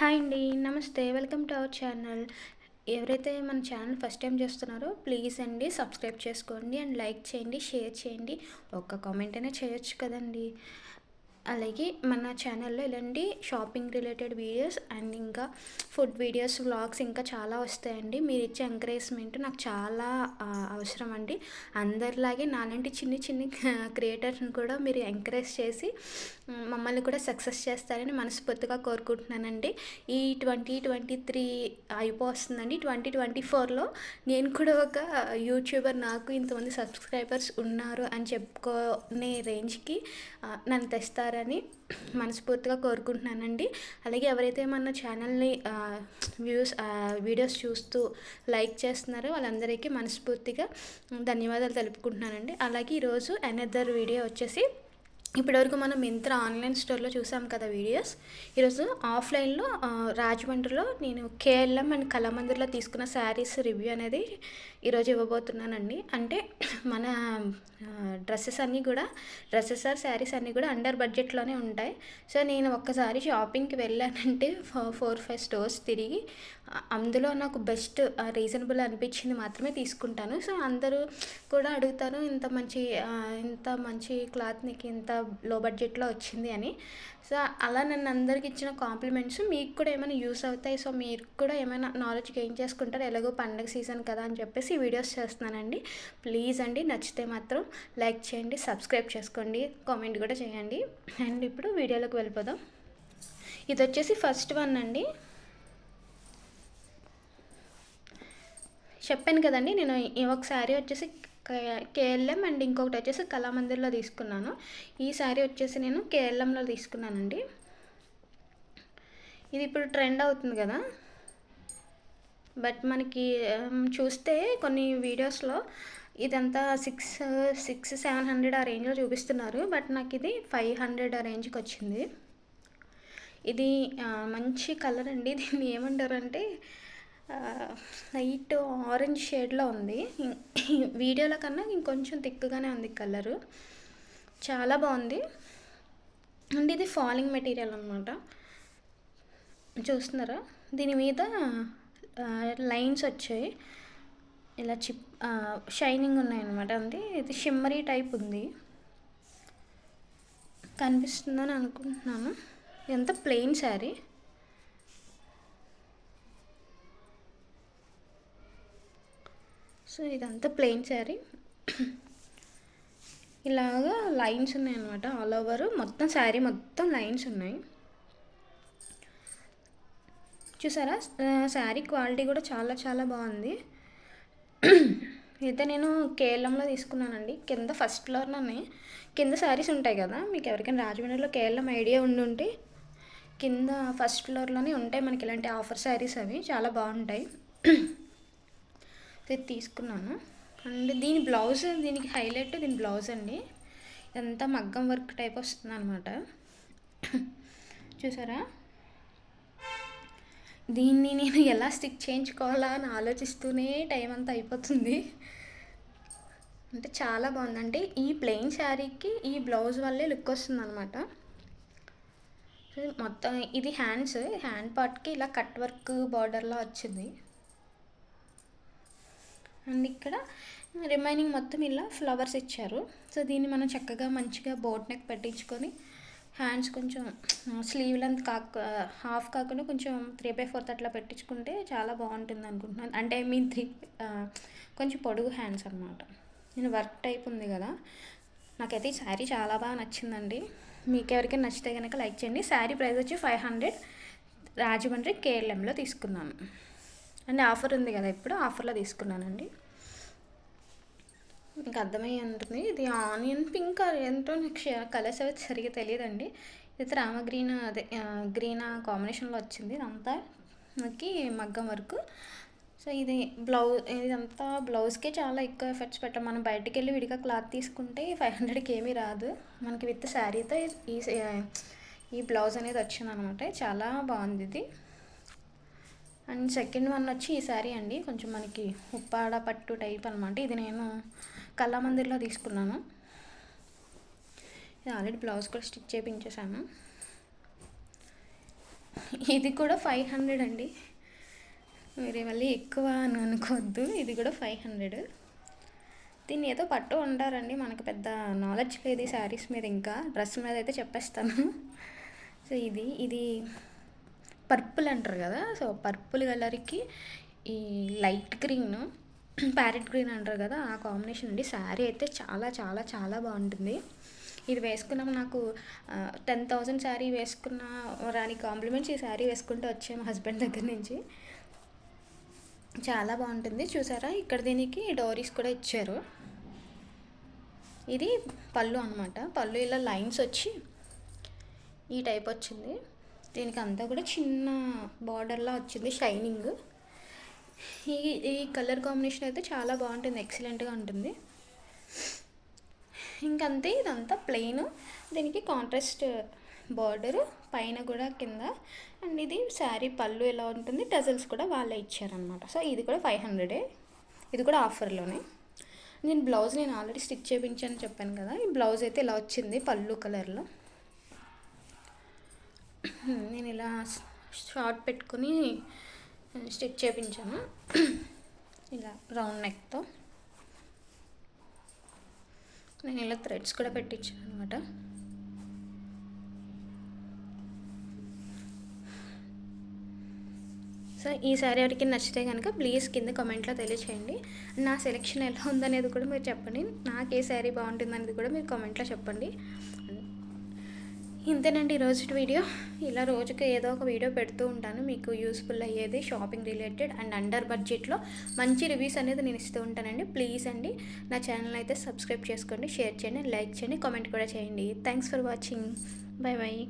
Hi అండి. నమస్తే. Welcome to our channel. ఎవరైతే మన ఛానల్ ఫస్ట్ టైం చూస్తున్నారో ప్లీజ్ అండి సబ్స్క్రైబ్ చేసుకోండి అండ్ లైక్ చేయండి, షేర్ చేయండి. ఒక్క కామెంట్ అయినా చేయొచ్చు కదండీ. అలాగే మన ఛానల్లో ఇలాంటి షాపింగ్ రిలేటెడ్ వీడియోస్ అండ్ ఇంకా ఫుడ్ వీడియోస్, వ్లాగ్స్ ఇంకా చాలా వస్తాయండి. మీరు ఇచ్చే ఎంకరేజ్మెంట్ నాకు చాలా అవసరం అండి. అందరిలాగే నాలాంటి చిన్ని చిన్ని క్రియేటర్స్ని కూడా మీరు ఎంకరేజ్ చేసి మమ్మల్ని కూడా సక్సెస్ చేస్తారని మనస్ఫూర్తిగా కోరుకుంటున్నానండి. ఈ 2023 అయిపోతుందండి. 2024లో నేను కూడా ఒక యూట్యూబర్, నాకు ఇంతమంది సబ్స్క్రైబర్స్ ఉన్నారు అని చెప్పుకునే రేంజ్కి నన్ను తెస్తారని మనస్ఫూర్తిగా కోరుకుంటున్నానండి. అలాగే ఎవరైతే మన ఛానల్ని వీడియోస్ చూస్తూ లైక్ చేస్తున్నారో వాళ్ళందరికీ మనస్ఫూర్తిగా ధన్యవాదాలు తెలుపుకుంటున్నానండి. అలాగే ఈరోజు అనదర్ వీడియో వచ్చేసి, ఇప్పటివరకు మనం మింత్రా ఆన్లైన్ స్టోర్లో చూసాం కదా వీడియోస్. ఈరోజు ఆఫ్లైన్లో రాజమండ్రిలో నేను కేఎల్ఎం అండ్ కళామందిర్లో తీసుకున్న శారీస్ రివ్యూ అనేది ఈరోజు ఇవ్వబోతున్నానండి. అంటే మన డ్రెస్సెస్ ఆర్ శారీస్ అన్నీ కూడా అండర్ బడ్జెట్లోనే ఉంటాయి. సో నేను ఒక్కసారి షాపింగ్కి వెళ్ళానంటే 4-5 స్టోర్స్ తిరిగి అందులో నాకు బెస్ట్ రీజనబుల్ అనిపించింది మాత్రమే తీసుకుంటాను. సో అందరూ కూడా అడుగుతారు, ఇంత మంచి క్లాత్ నీకు ఇంత లో బడ్జెట్లో వచ్చింది అని. సో అలా నన్ను అందరికి ఇచ్చిన కాంప్లిమెంట్స్ మీకు కూడా ఏమైనా యూస్ అవుతాయి. సో మీరు కూడా ఏమైనా నాలెడ్జ్ గెయిన్ చేసుకుంటారు, ఎలాగో పండగ సీజన్ కదా అని చెప్పేసి వీడియోస్ చేస్తున్నానండి. ప్లీజ్ అండి, నచ్చితే మాత్రం లైక్ చేయండి, సబ్స్క్రైబ్ చేసుకోండి, కామెంట్ కూడా చేయండి. అండ్ ఇప్పుడు వీడియోలోకి వెళ్ళిపోదాం. ఇది వచ్చేసి ఫస్ట్ వన్ అండి. చెప్పాను కదండి, నేను ఒక శారీ వచ్చేసి కేఎల్ఎం అండ్ ఇంకొకటి వచ్చేసి కళామందిర్లో తీసుకున్నాను. ఈ శారీ వచ్చేసి నేను కేఎల్ఎంలో తీసుకున్నానండి. ఇది ఇప్పుడు ట్రెండ్ అవుతుంది కదా, బట్ మనకి చూస్తే కొన్ని వీడియోస్లో ఇదంతా 600-700 ఆ రేంజ్లో చూపిస్తున్నారు. బట్ నాకు ఇది 500 ఆ రేంజ్కి వచ్చింది. ఇది మంచి కలర్ అండి. దీన్ని ఏమంటారంటే లైట్ ఆరెంజ్ షేడ్లో ఉంది. వీడియోలో కన్నా ఇంకొంచెం థిక్గానే ఉంది కలరు. చాలా బాగుంది అండ్ ఇది ఫాలింగ్ మెటీరియల్ అనమాట. చూస్తున్నారా, దీని మీద లైన్స్ వచ్చాయి, ఇలా షైనింగ్ ఉన్నాయన్నమాట. అంటే ఇది షిమ్మరీ టైప్ ఉంది, కనిపిస్తుందని అనుకుంటున్నాను. ఇదంతా ప్లెయిన్ శారీ. సో ఇదంతా ప్లెయిన్ శారీ, ఇలాగా లైన్స్ ఉన్నాయన్నమాట. ఆల్ ఓవర్ మొత్తం శారీ మొత్తం లైన్స్ ఉన్నాయి. చూసారా, శారీ క్వాలిటీ కూడా చాలా చాలా బాగుంది. అయితే నేను కేఎల్ఎంలో తీసుకున్నానండి. కింద ఫస్ట్ ఫ్లోర్లోనే కింద శారీస్ ఉంటాయి కదా, మీకు ఎవరికైనా రాజమండ్రిలో కేఎల్ఎం ఐడియా ఉండుంటే కింద ఫస్ట్ ఫ్లోర్లోనే ఉంటాయి మనకి ఇలాంటి ఆఫర్ శారీస్. అవి చాలా బాగుంటాయి. ఇది తీసుకున్నాను. అండ్ దీనికి హైలైట్ దీని బ్లౌజ్ అండి. ఇదంతా మగ్గం వర్క్ టైప్ వస్తుంది అనమాట. చూసారా, దీన్ని నేను ఎలా స్టిక్ చేయించుకోవాలా అని ఆలోచిస్తూనే టైం అంతా అయిపోతుంది. అంటే చాలా బాగుందంటే ఈ ప్లెయిన్ శారీకి ఈ బ్లౌజ్ వల్లే లుక్ వస్తుంది అనమాట. మొత్తం ఇది హ్యాండ్ పార్ట్కి ఇలా కట్ వర్క్ బార్డర్లా వచ్చింది. అండ్ ఇక్కడ రిమైనింగ్ మొత్తం ఇలా ఫ్లవర్స్ ఇచ్చారు. సో దీన్ని మనం చక్కగా మంచిగా బోట్ నెక్ పెట్టించుకొని హ్యాండ్స్ కొంచెం స్లీవ్ లెంత్ హాఫ్ కాకుండా కొంచెం 3/4 అట్లా పెట్టించుకుంటే చాలా బాగుంటుంది అనుకుంటున్నాను. అంటే కొంచెం పొడుగు హ్యాండ్స్ అనమాట. నేను వర్క్ టైప్ ఉంది కదా, నాకైతే ఈ శారీ చాలా బాగా నచ్చిందండి. మీకు ఎవరికైనా నచ్చితే కనుక లైక్ చేయండి. శారీ ప్రైస్ వచ్చి 500, రాజమండ్రి కేఎల్ఎంలో తీసుకున్నాను. అండ్ ఆఫర్ ఉంది కదా, ఇప్పుడు ఆఫర్లో తీసుకున్నానండి. మీకు అర్థమయ్యి ఉంటుంది. ఇది ఆనియన్ పింక్ ఏంటో నాకు కలర్స్ అయితే సరిగ్గా తెలియదండి. ఇది రామ గ్రీన్ కాంబినేషన్లో వచ్చింది. ఇదంతా మనకి మగ్గం వర్క్. సో ఇదంతా బ్లౌజ్కే చాలా ఎక్కువ ఎఫర్ట్స్ పెట్టాం. మనం బయటికి వెళ్ళి విడిగా క్లాత్ తీసుకుంటే 500కి ఏమీ రాదు. మనకి విత్ శారీతో ఈ బ్లౌజ్ అనేది వచ్చిందనమాట. చాలా బాగుంది ఇది. అండ్ సెకండ్ వన్ వచ్చి ఈ శారీ అండి, కొంచెం మనకి ఉప్పాడ పట్టు టైప్ అనమాట. ఇది నేను కళామందిర్లో తీసుకున్నాను. ఇది ఆల్రెడీ బ్లౌజ్ కూడా స్టిచ్ చేయించేసాను. ఇది కూడా 500 అండి. మీరు మళ్ళీ ఎక్కువ అని అనుకోవద్దు. ఇది కూడా 500. దీన్ని ఏదో పట్టు ఉంటారండి, మనకు పెద్ద నాలెడ్జ్ లేదు ఈ శారీస్ మీద. ఇంకా డ్రెస్ మీద అయితే చెప్పేస్తాను. సో ఇది పర్పుల్ అంటారు కదా, సో పర్పుల్ కలర్కి ఈ లైట్ గ్రీన్, ప్యారెట్ గ్రీన్ అంటారు కదా, ఆ కాంబినేషన్ అండి. శారీ అయితే చాలా చాలా చాలా బాగుంటుంది. ఇది వేసుకున్నాం, నాకు 10,000 శారీ వేసుకున్న రాని కాంప్లిమెంట్స్ ఈ శారీ వేసుకుంటూ వచ్చాయి మా హస్బెండ్ దగ్గర నుంచి. చాలా బాగుంటుంది. చూసారా, ఇక్కడ దీనికి డోరీస్ కూడా ఇచ్చారు. ఇది పళ్ళు అనమాట. పళ్ళు ఇలా లైన్స్ వచ్చి ఈ టైప్ వచ్చింది. దీనికి అంతా కూడా చిన్న బార్డర్లా వచ్చింది, షైనింగ్. ఈ ఈ కలర్ కాంబినేషన్ అయితే చాలా బాగుంటుంది, ఎక్సలెంట్గా ఉంటుంది. ఇంకంతే, ఇదంతా ప్లెయిన్. దీనికి కాంట్రాస్ట్ బార్డరు పైన కూడా కింద. అండ్ ఇది శారీ పళ్ళు ఎలా ఉంటుంది, టజల్స్ కూడా వాళ్ళే ఇచ్చారనమాట. సో ఇది కూడా 500. ఇది కూడా ఆఫర్లోనే. నేను బ్లౌజ్ నేను ఆల్రెడీ స్టిచ్ చేయించాను చెప్పాను కదా. ఈ బ్లౌజ్ అయితే ఇలా వచ్చింది పళ్ళు కలర్లో. నేను ఇలా షార్ట్ పెట్టుకుని స్టిచ్ చేయించాను, ఇలా రౌండ్ నెక్తో. నేను ఇలా థ్రెడ్స్ కూడా పెట్టించాను అనమాట. సో ఈ శారీ ఎవరికి నచ్చితే కనుక ప్లీజ్ కింద కామెంట్లో తెలియచేయండి. నా సెలెక్షన్ ఎలా ఉందనేది కూడా మీరు చెప్పండి. నాకు ఏ శారీ బాగుంటుంది అనేది కూడా మీరు కామెంట్లో చెప్పండి. ఇంతేనండి ఈరోజు వీడియో. ఇలా రోజుకి ఏదో ఒక వీడియో పెడుతూ ఉంటాను, మీకు యూస్ఫుల్ అయ్యేది, షాపింగ్ రిలేటెడ్ అండ్ అండర్ బడ్జెట్లో మంచి రివ్యూస్ అనేది నేను ఇస్తూ ఉంటానండి. ప్లీజ్ అండి నా ఛానల్ అయితే సబ్స్క్రైబ్ చేసుకోండి, షేర్ చేయండి, లైక్ చేయండి, కామెంట్ కూడా చేయండి. Thanks for watching. Bye bye.